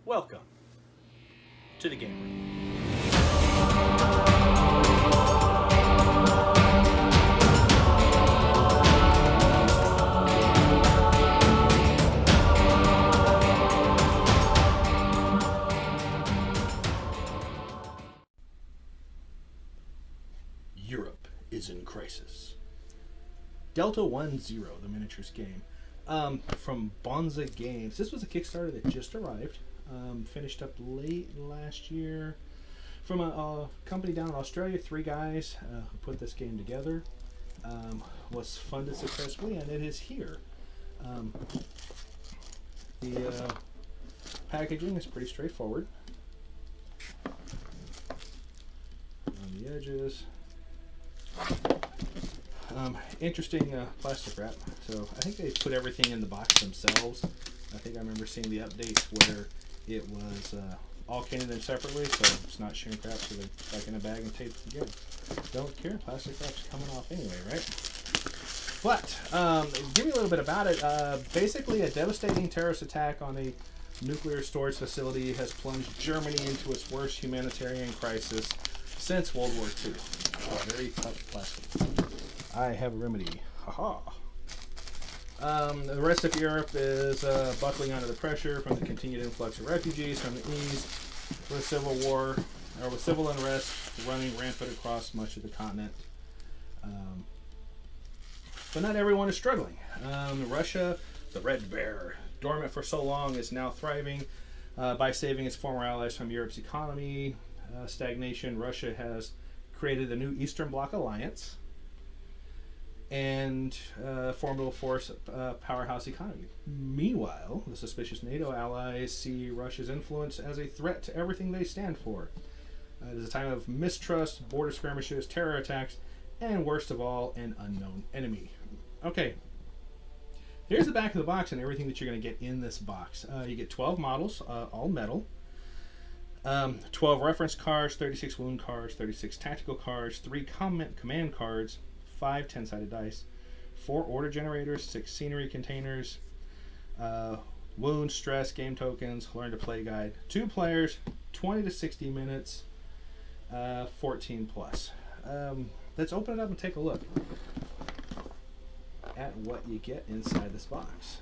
Welcome to the game room. Europe is in crisis. Delta 1-0, the miniatures game. From Bonza Games. This was a Kickstarter that just arrived. Finished up late last year. From a company down in Australia, 3 guys who put this game together. Was funded successfully, and it is here. The packaging is pretty straightforward. On the edges. Interesting plastic wrap. So I think they put everything in the box themselves. I think I remember seeing the updates where it was all came in them separately, so it's not shrink wrap, so they stuck in a bag and taped it together. Don't care, plastic wrap's coming off anyway, right? But give me a little bit about it. Basically, a devastating terrorist attack on a nuclear storage facility has plunged Germany into its worst humanitarian crisis since World War II. Oh, very tough plastic. I have a remedy. Haha. The rest of Europe is buckling under the pressure from the continued influx of refugees from the east, with civil unrest running rampant across much of the continent. But not everyone is struggling. Russia, the Red Bear, dormant for so long, is now thriving by saving its former allies from Europe's economy stagnation. Russia has created the new Eastern Bloc Alliance and formidable force powerhouse economy. Meanwhile, the suspicious NATO allies see Russia's influence as a threat to everything they stand for. It is a time of mistrust, border skirmishes, terror attacks, and worst of all, an unknown enemy. Okay, here's the back of the box and everything that you're going to get in this box. You get 12 models, all metal. 12 reference cards, 36 wound cards, 36 tactical cards, 3 command cards, 5 10-sided dice, 4 order generators, 6 scenery containers, wound, stress, game tokens, learn to play guide, 2 players, 20 to 60 minutes, 14 plus. Let's open it up and take a look at what you get inside this box.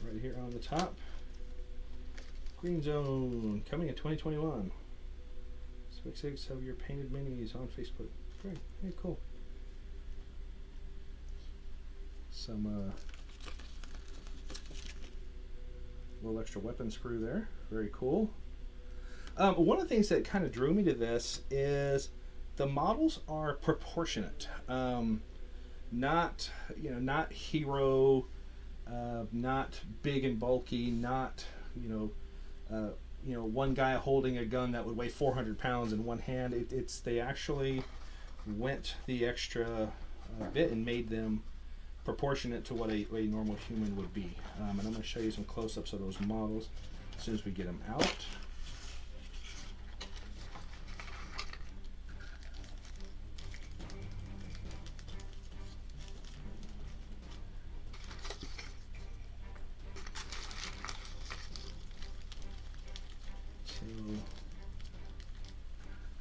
Right here on the top, Green Zone, coming in 2021. Spec 6 of your painted minis on Facebook. Great, very cool. Some little extra weapon screw there, very cool. One of the things that kind of drew me to this is the models are proportionate. Not hero. Not big and bulky, not one guy holding a gun that would weigh 400 pounds in one hand. They actually went the extra bit and made them proportionate to what a normal human would be. And I'm going to show you some close-ups of those models as soon as we get them out.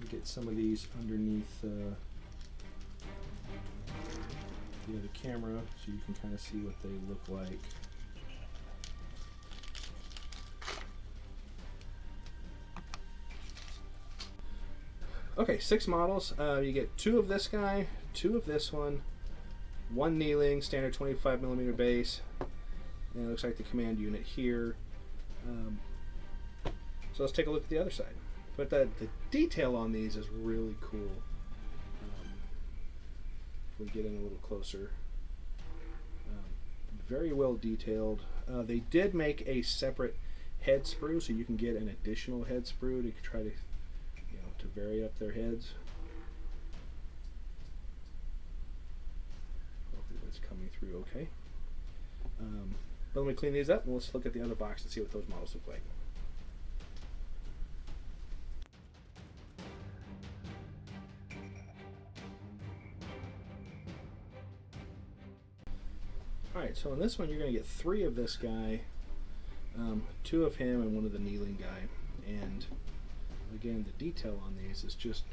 Get some of these underneath the other camera so you can kind of see what they look like. Okay, 6 models. You get 2 of this guy, 2 of this one, 1 kneeling, standard 25mm base, and it looks like the command unit here. So let's take a look at the other side. But the detail on these is really cool. If we get in a little closer, very well detailed. They did make a separate head sprue, so you can get an additional head sprue to try to, to vary up their heads. Hopefully that's coming through okay. But let me clean these up and let's look at the other box and see what those models look like. Alright, so in this one you're going to get 3 of this guy, 2 of him and 1 of the kneeling guy. And again, the detail on these is just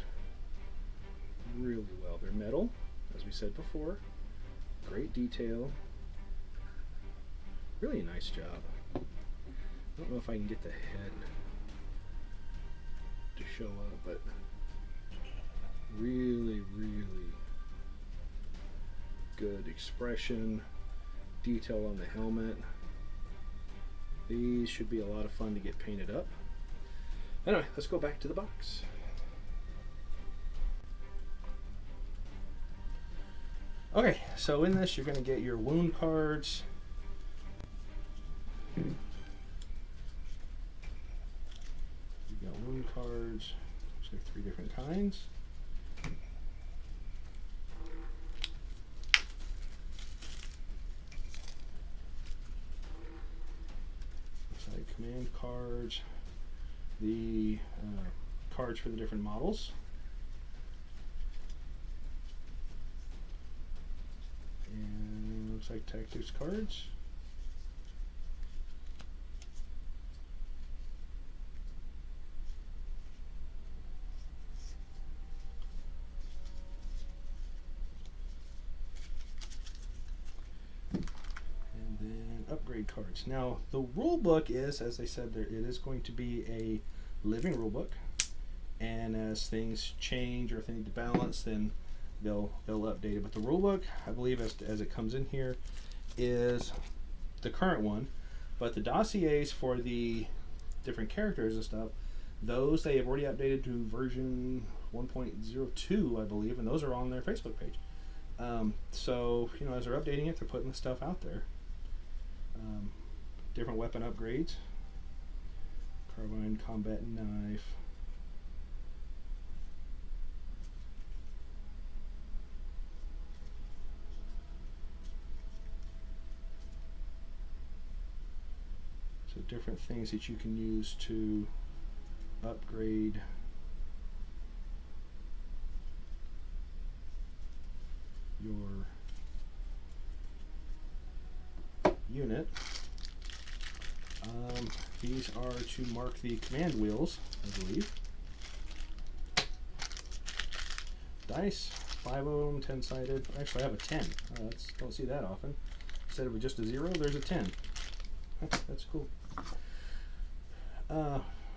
really well. They're metal, as we said before. Great detail. Really nice job. I don't know if I can get the head to show up, but really, really good expression, detail on the helmet. These should be a lot of fun to get painted up. Anyway, let's go back to the box. Okay, so in this you're going to get your wound cards. You've got wound cards. Looks like 3 different kinds. Looks like command cards. The cards for the different models. And looks like tactics cards. And then upgrade cards. Now the rule book is, as I said, it is going to be a living rule book, and as things change or if they need to balance, then they'll update it. But the rule book, I believe, as it comes in here, is the current one. But the dossiers for the different characters and stuff, those they have already updated to version 1.02, I believe, and those are on their Facebook page. So you know, as they're updating it, they're putting the stuff out there. Different weapon upgrades. Carbine, combat knife. So different things that you can use to upgrade your unit. These are to mark the command wheels, I believe. Dice, 5 of them, 10-sided. Actually, I have a 10. Don't see that often. Instead of just a 0, there's a 10. That's cool.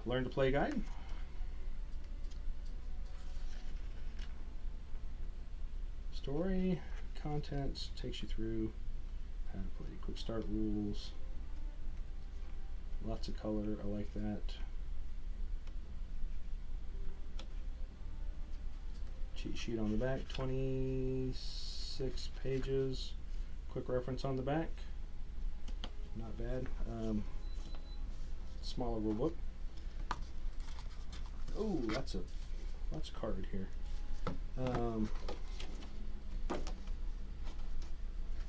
Learn to play guide. Story, contents, takes you through how to play. Quick start rules. Lots of color, I like that. Cheat sheet on the back, 26 pages. Quick reference on the back. Not bad. Smaller rule book. Oh, lots of card here.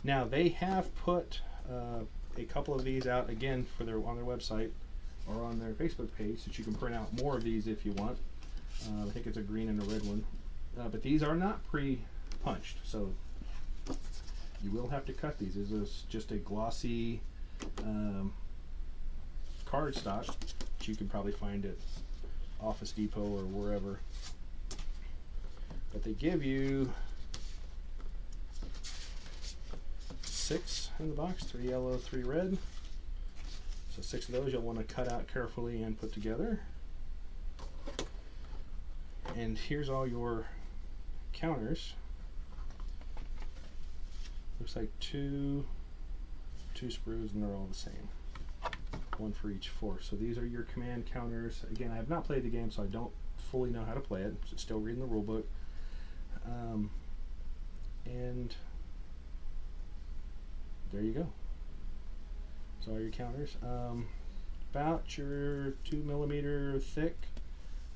Now they have put a couple of these out again for on their website or on their Facebook page, that you can print out more of these if you want. I think it's a green and a red one, but these are not pre-punched, so you will have to cut these. This is just a glossy card stock that you can probably find at Office Depot or wherever. But they give you 6 in the box, 3 yellow, 3 red. So 6 of those you'll want to cut out carefully and put together. And here's all your counters. Looks like two sprues, and they're all the same. 1 for each force. So these are your command counters. Again, I have not played the game, so I don't fully know how to play it. So still reading the rule book. And there you go. So all your counters. About your 2mm thick.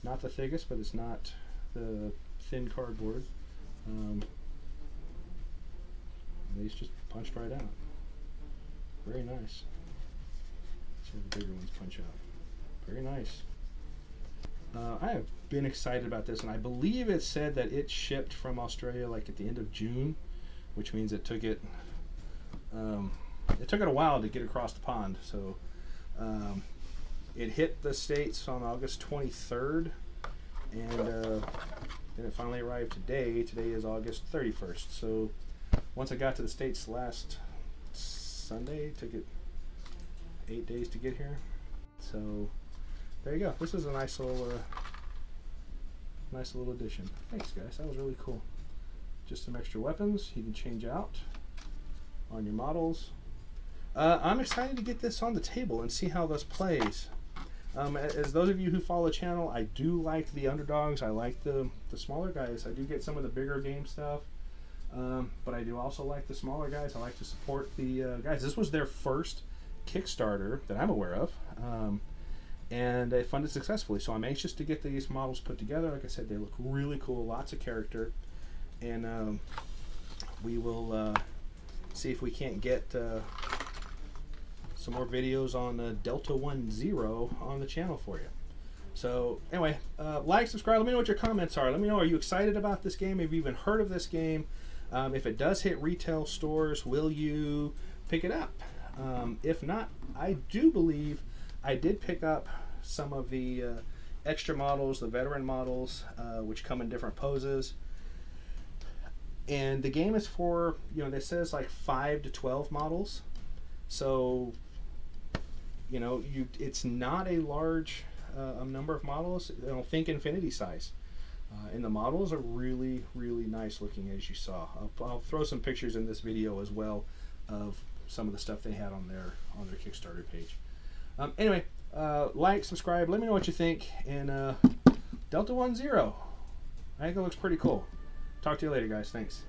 Not the thickest, but it's not the thin cardboard. These just punched right out. Very nice. So the bigger ones punch out. Very nice. I have been excited about this, and I believe it said that it shipped from Australia like at the end of June, which means it took it It took it a while to get across the pond, so it hit the States on August 23rd, and then it finally arrived today. Today is August 31st, so once I got to the States last Sunday, it took it 8 days to get here. So there you go. This is a nice little addition. Thanks, guys. That was really cool. Just some extra weapons you can change out on your models. I'm excited to get this on the table and see how this plays. As those of you who follow the channel, I do like the underdogs. I like the smaller guys. I do get some of the bigger game stuff, but I do also like the smaller guys. I like to support the guys. This was their first Kickstarter that I'm aware of, and they funded successfully. So I'm anxious to get these models put together. Like I said, they look really cool, lots of character, and we will see if we can't get some more videos on Delta 10 on the channel for you. So anyway, like, subscribe, let me know what your comments are. Let me know, are you excited about this game? Have you even heard of this game? If it does hit retail stores, will you pick it up? If not, I do believe I did pick up some of the extra models, the veteran models, which come in different poses. And the game is for, you know, this says like 5 to 12 models. So, you know, it's not a large number of models. I don't think infinity size. And the models are really, really nice looking, as you saw. I'll throw some pictures in this video as well of some of the stuff they had on their Kickstarter page. Anyway, like, subscribe, let me know what you think. And Delta 10, I think it looks pretty cool. Talk to you later, guys. Thanks.